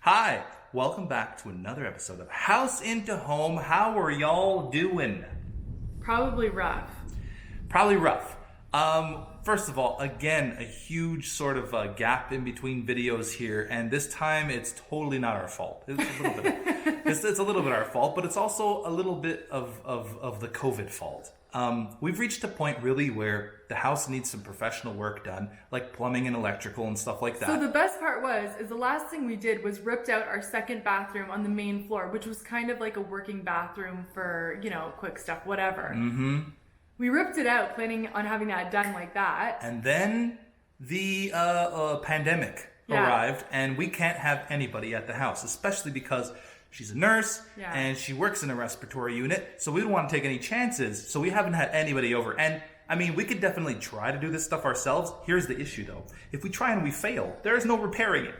Hi, welcome back to another episode of House into Home. How are y'all doing? Probably rough. Probably rough. First of all, again, a huge sort of gap in between videos here, and this time it's totally not our fault. It's a little bit, it's a little bit our fault, but it's also a little bit of the COVID fault. We've reached a point really where the house needs some professional work done, like plumbing and electrical and stuff like that. So the best part is the last thing we did was ripped out our second bathroom on the main floor, which was kind of like a working bathroom for, quick stuff, whatever. Mm-hmm. We ripped it out, planning on having that done like that. And then the pandemic arrived, and we can't have anybody at the house, especially because she's a nurse and she works in a respiratory unit, so we don't want to take any chances. So we haven't had anybody over. And I mean, we could definitely try to do this stuff ourselves. Here's the issue, though. If we try and we fail, there's no repairing it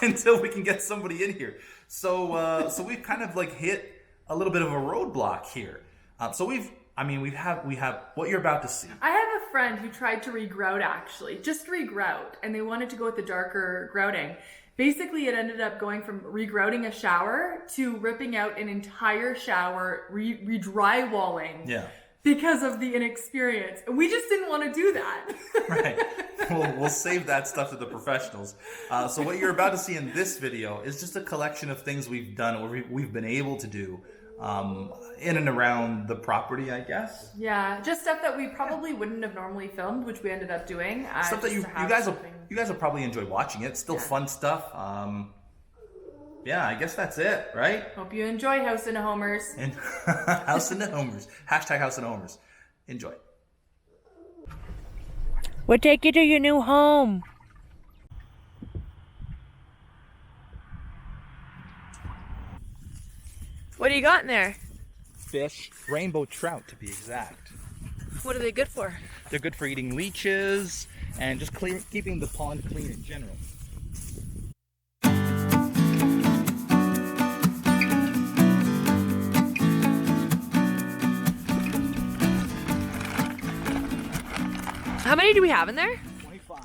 until we can get somebody in here. So we've kind of like hit a little bit of a roadblock here. We have what you're about to see. I have a friend who tried to regrout, actually, just regrout, and they wanted to go with the darker grouting. Basically, it ended up going from regrouting a shower to ripping out an entire shower, re-drywalling. Yeah. Because of the inexperience. And we just didn't want to do that. Right. We'll save that stuff to the professionals. So what you're about to see in this video is just a collection of things we've done or we've been able to do in and around the property, I guess. Yeah, just stuff that we probably wouldn't have normally filmed, which we ended up doing. Stuff that you guys will probably enjoy watching it. It's still fun stuff. I guess that's it, right? Hope you enjoy House into Homers. And House into Homers. Hashtag House into Homers. Enjoy. We'll take you to your new home. What do you got in there? Fish. Rainbow trout, to be exact. What are they good for? They're good for eating leeches and just keeping the pond clean in general. How many do we have in there? 25.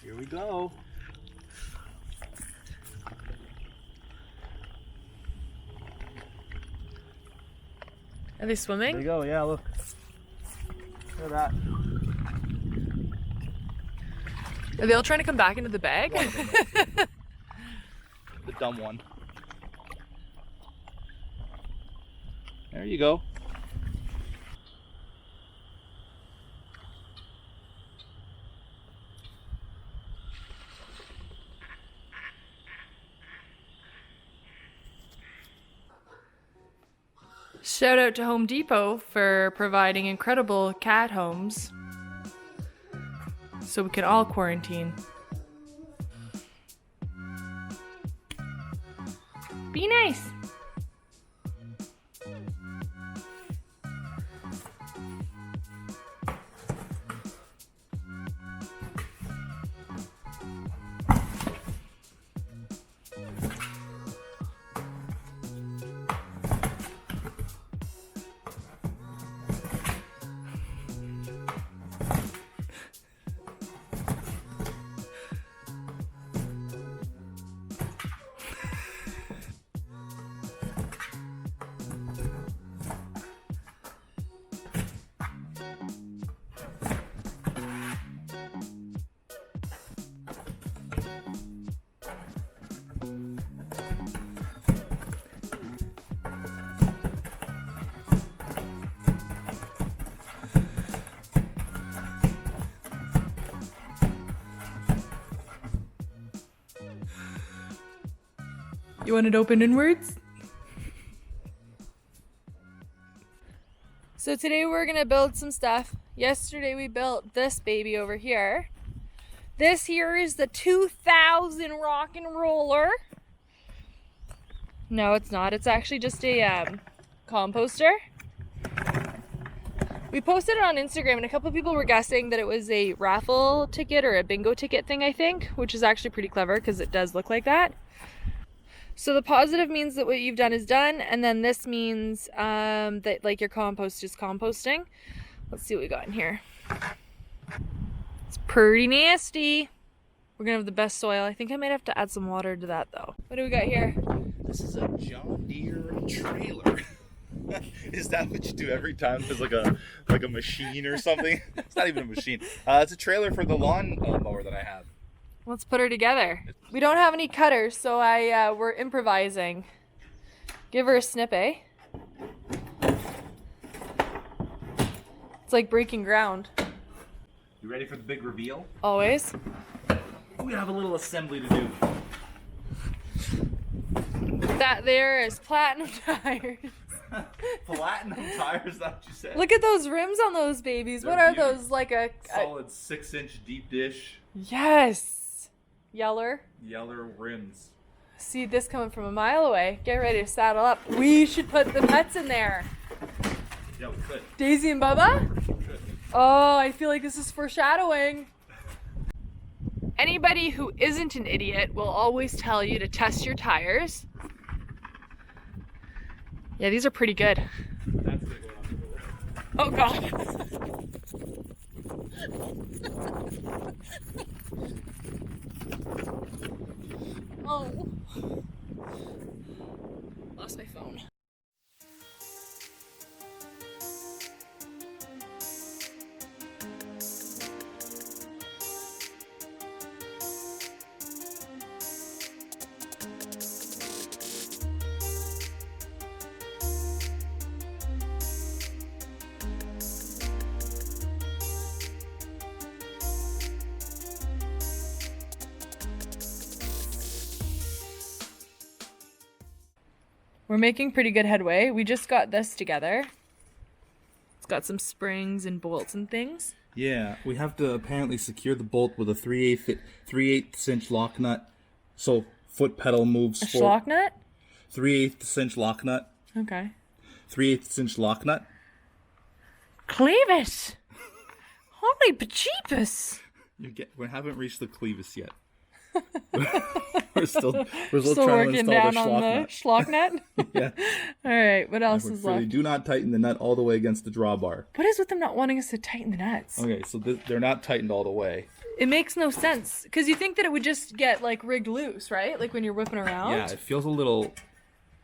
Here we go. Are they swimming? There you go, yeah, look. Look at that. Are they all trying to come back into the bag? One of them, the dumb one. There you go. Shout out to Home Depot for providing incredible cat homes so we can all quarantine. Be nice. You want it open inwards? So today we're gonna build some stuff. Yesterday we built this baby over here. This here is the 2000 rock and roller. No, it's not. It's actually just a composter. We posted it on Instagram and a couple of people were guessing that it was a raffle ticket or a bingo ticket thing, I think, which is actually pretty clever because it does look like that. So the positive means that what you've done is done, and then this means that like your compost is composting. Let's see what we got in here. It's pretty nasty. We're gonna have the best soil. I think I might have to add some water to that though. What do we got here? This is a John Deere trailer. Is that what you do every time there's like a machine or something? It's not even a machine. It's a trailer for the lawn mower that I have. Let's put her together. We don't have any cutters, so we're improvising. Give her a snip, eh? It's like breaking ground. You ready for the big reveal? Always. We have a little assembly to do. That there is platinum tires. Platinum tires, is that what you said? Look at those rims on those babies. They're what are beautiful. those? Like a Solid 6-inch deep dish. Yes. Yeller. Yeller rims. See this coming from a mile away. Get ready to saddle up. We should put the pets in there. Yeah, we could. Daisy and Bubba? We could. Oh, I feel like this is foreshadowing. Anybody who isn't an idiot will always tell you to test your tires. Yeah, these are pretty good. That's gonna go on the road. Oh god. Oh. Lost my phone. We're making pretty good headway. We just got this together. It's got some springs and bolts and things. Yeah, we have to apparently secure the bolt with a 3/8 inch lock nut. So foot pedal moves A forward. schlock nut? 3/8 inch lock nut. Okay. 3/8 inch lock nut. Clevis! Holy bejeebus! We haven't reached the clevis yet. we're still Still trying to working install down the on schlock the nut. schlock nut? Yeah. Alright, what else is Really, left? do not tighten the nut all the way against the drawbar. What is with them not wanting us to tighten the nuts? Okay, so they're not tightened all the way. It makes no sense. Because you think that it would just get like rigged loose, right? Like when you're whipping around? Yeah, it feels a little...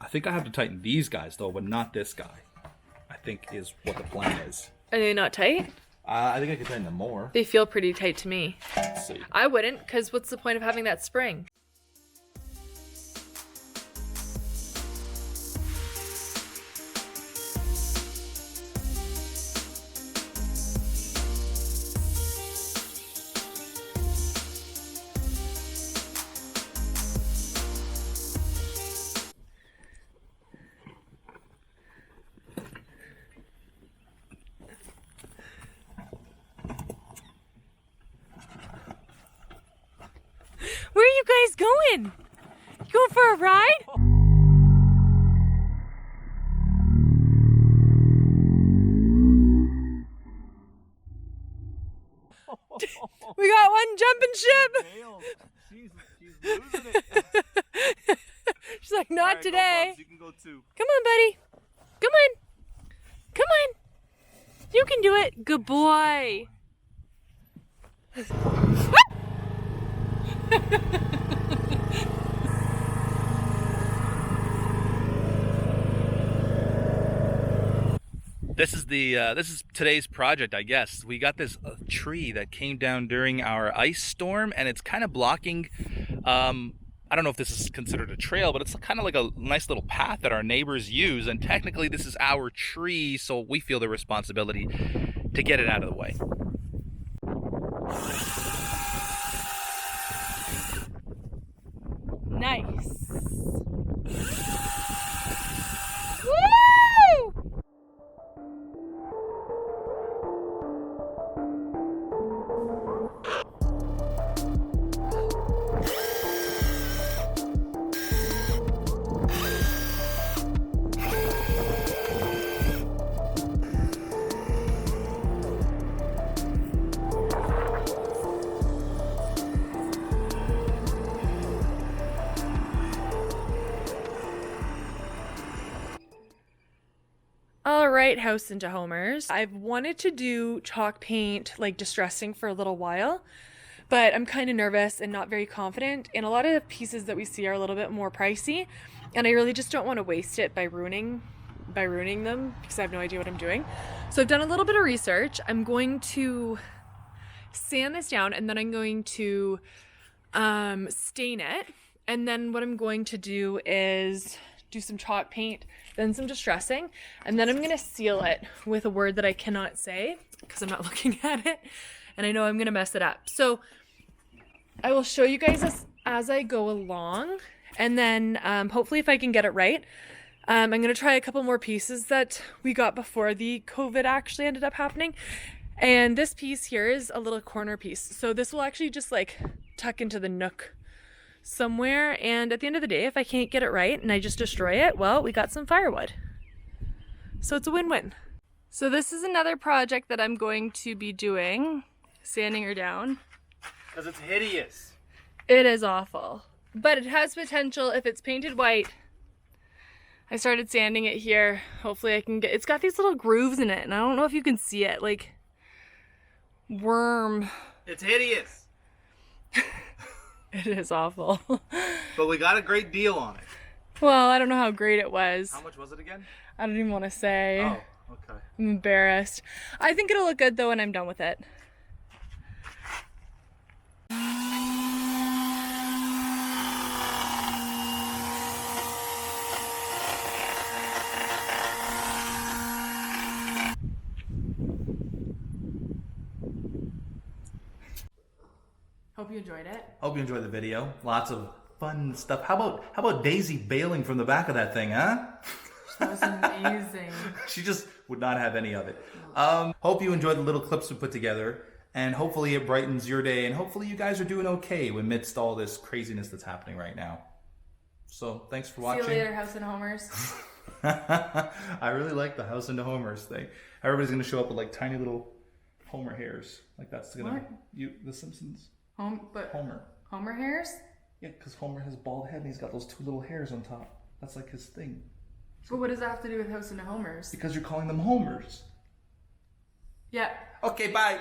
I think I have to tighten these guys, though, but not this guy. I think is what the plan is. Are they not tight? I think I can tighten them more. They feel pretty tight to me. Let's see. I wouldn't, because what's the point of having that spring? Where are you guys going? You going for a ride? We got one jumping ship. She's losing it. She's like, not today. You can go too. Come on, buddy. Come on. Come on. You can do it. Good boy. This is today's project, I guess. We got this tree that came down during our ice storm, and it's kind of blocking. I don't know if this is considered a trail, but it's kind of like a nice little path that our neighbors use. And technically, this is our tree, so we feel the responsibility to get it out of the way. Nice. Woo! All right, House into Homers. I've wanted to do chalk paint, like distressing, for a little while, but I'm kind of nervous and not very confident. And a lot of pieces that we see are a little bit more pricey, and I really just don't want to waste it by ruining them because I have no idea what I'm doing. So I've done a little bit of research. I'm going to sand this down, and then I'm going to stain it. And then what I'm going to do is do some chalk paint, then some distressing, and then I'm going to seal it with a word that I cannot say because I'm not looking at it, and I know I'm going to mess it up. So I will show you guys this as I go along, and then hopefully if I can get it right, I'm going to try a couple more pieces that we got before the COVID actually ended up happening. And this piece here is a little corner piece. So this will actually just like tuck into the nook somewhere. And at the end of the day, if I can't get it right and I just destroy it, well, we got some firewood. So it's a win-win. So this is another project that I'm going to be doing, sanding her down. Because it's hideous. It is awful, but it has potential if it's painted white. I started sanding it here. Hopefully I can get, it's got these little grooves in it, and I don't know if you can see it, like worm. It's hideous. It is awful. But we got a great deal on it. Well, I don't know how great it was. How much was it again? I don't even want to say. Oh, okay. I'm embarrassed. I think it'll look good though when I'm done with it. Hope you enjoyed it. Hope you enjoyed the video. Lots of fun stuff. How about Daisy bailing from the back of that thing, huh? That was amazing. She just would not have any of it. Hope you enjoyed the little clips we put together, and hopefully it brightens your day, and hopefully you guys are doing okay amidst all this craziness that's happening right now. So thanks for watching. See you later, House and Homers. I really like the House into Homers thing. Everybody's gonna show up with like tiny little Homer hairs. Like that's gonna the Simpsons. Homer hairs? Yeah, because Homer has a bald head and he's got those two little hairs on top. That's like his thing. But what does that have to do with House and Homers? Because you're calling them Homers. Yeah. Okay, bye.